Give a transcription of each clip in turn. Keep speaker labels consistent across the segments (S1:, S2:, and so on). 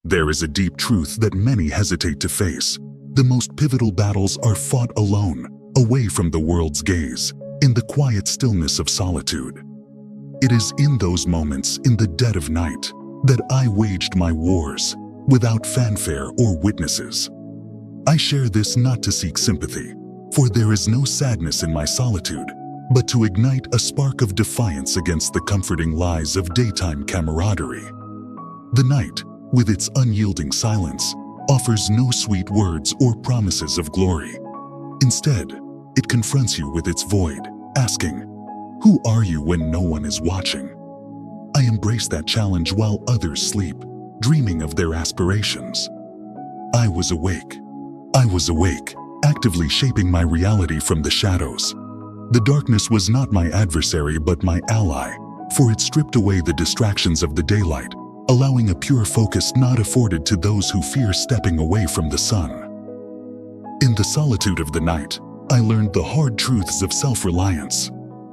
S1: There is a deep truth that many hesitate to face. The most pivotal battles are fought alone, away from the world's gaze, in the quiet stillness of solitude. It is in those moments, in the dead of night, that I waged my wars, without fanfare or witnesses. I share this not to seek sympathy, for there is no sadness in my solitude, but to ignite a spark of defiance against the comforting lies of daytime camaraderie. The night, with its unyielding silence, offers no sweet words or promises of glory. Instead, it confronts you with its void, asking, "Who are you when no one is watching?" I embrace that challenge while others sleep, dreaming of their aspirations. I was awake, actively shaping my reality from the shadows. The darkness was not my adversary but my ally, for it stripped away the distractions of the daylight, allowing a pure focus not afforded to those who fear stepping away from the sun. In the solitude of the night, I learned the hard truths of self-reliance.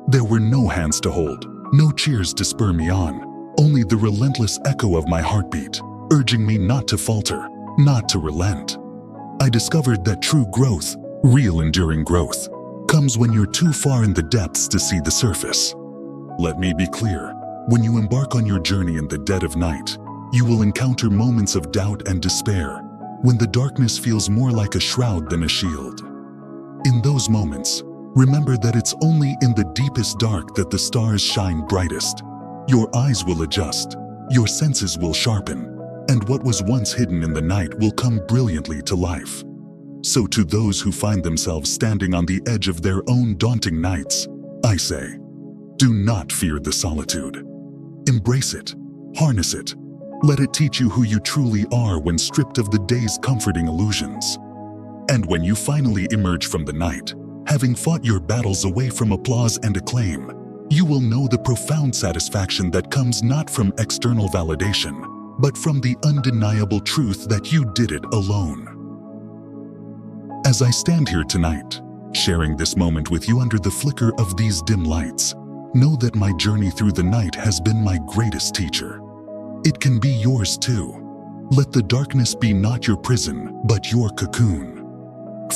S1: There were no hands to hold, no cheers to spur me on, only the relentless echo of my heartbeat, urging me not to falter, not to relent. I discovered that true growth, real enduring growth, comes when you're too far in the depths to see the surface. Let me be clear. When you embark on your journey in the dead of night, you will encounter moments of doubt and despair, when the darkness feels more like a shroud than a shield. In those moments, remember that it's only in the deepest dark that the stars shine brightest. Your eyes will adjust, your senses will sharpen, and what was once hidden in the night will come brilliantly to life. So to those who find themselves standing on the edge of their own daunting nights, I say, do not fear the solitude. Embrace it, harness it, let it teach you who you truly are when stripped of the day's comforting illusions. And when you finally emerge from the night, having fought your battles away from applause and acclaim, you will know the profound satisfaction that comes not from external validation, but from the undeniable truth that you did it alone. As I stand here tonight, sharing this moment with you under the flicker of these dim lights, know that my journey through the night has been my greatest teacher. It can be yours too. Let the darkness be not your prison, but your cocoon.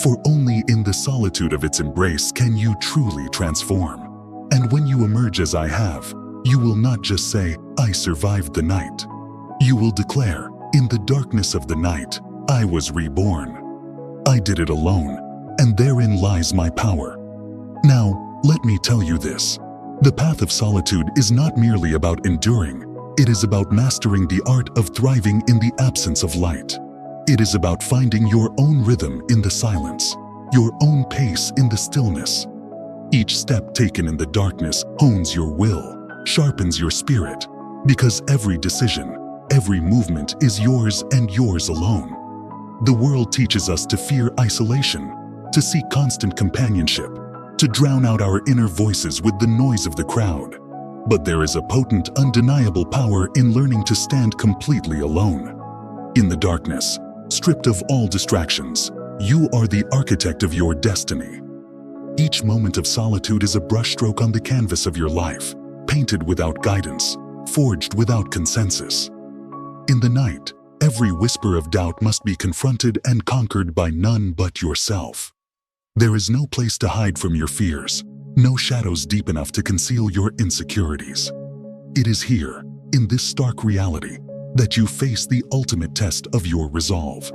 S1: For only in the solitude of its embrace can you truly transform. And when you emerge as I have, you will not just say, "I survived the night." You will declare, "In the darkness of the night, I was reborn. I did it alone, and therein lies my power." Now, let me tell you this. The path of solitude is not merely about enduring. It is about mastering the art of thriving in the absence of light. It is about finding your own rhythm in the silence, your own pace in the stillness. Each step taken in the darkness hones your will, sharpens your spirit, because every decision, every movement is yours and yours alone. The world teaches us to fear isolation, to seek constant companionship, to drown out our inner voices with the noise of the crowd. But there is a potent, undeniable power in learning to stand completely alone. In the darkness, stripped of all distractions, you are the architect of your destiny. Each moment of solitude is a brushstroke on the canvas of your life, painted without guidance, forged without consensus. In the night, every whisper of doubt must be confronted and conquered by none but yourself. There is no place to hide from your fears, no shadows deep enough to conceal your insecurities. It is here, in this stark reality, that you face the ultimate test of your resolve.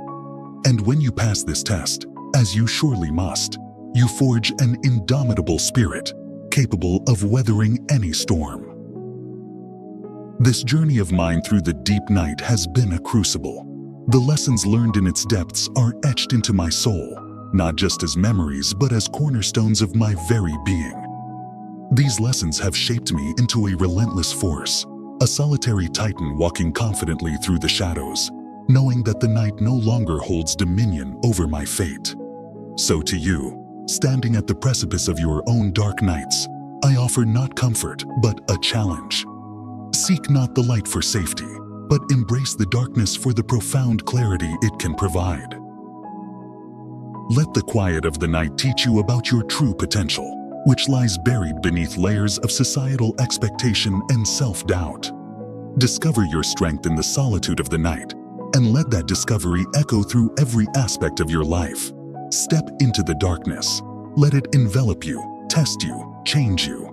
S1: And when you pass this test, as you surely must, you forge an indomitable spirit, capable of weathering any storm. This journey of mine through the deep night has been a crucible. The lessons learned in its depths are etched into my soul, not just as memories but as cornerstones of my very being. These lessons have shaped me into a relentless force, a solitary titan walking confidently through the shadows, knowing that the night no longer holds dominion over my fate. So to you, standing at the precipice of your own dark nights, I offer not comfort but a challenge. Seek not the light for safety, but embrace the darkness for the profound clarity it can provide. Let the quiet of the night teach you about your true potential, which lies buried beneath layers of societal expectation and self-doubt. Discover your strength in the solitude of the night, and let that discovery echo through every aspect of your life. Step into the darkness. Let it envelop you, test you, change you.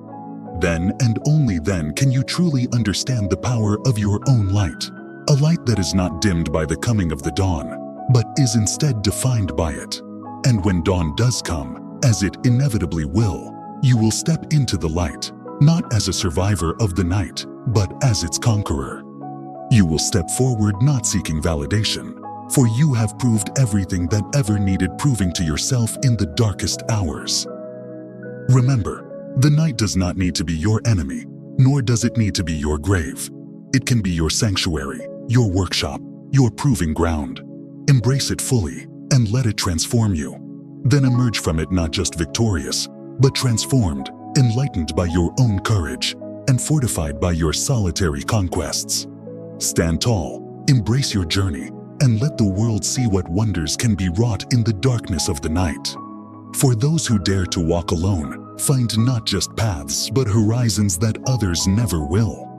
S1: Then and only then can you truly understand the power of your own light. A light that is not dimmed by the coming of the dawn, but is instead defined by it. And when dawn does come, as it inevitably will, you will step into the light, not as a survivor of the night, but as its conqueror. You will step forward not seeking validation, for you have proved everything that ever needed proving to yourself in the darkest hours. Remember, the night does not need to be your enemy, nor does it need to be your grave. It can be your sanctuary, your workshop, your proving ground. Embrace it fully and let it transform you. Then emerge from it not just victorious, but transformed, enlightened by your own courage, and fortified by your solitary conquests. Stand tall, embrace your journey, and let the world see what wonders can be wrought in the darkness of the night. For those who dare to walk alone, find not just paths but horizons that others never will.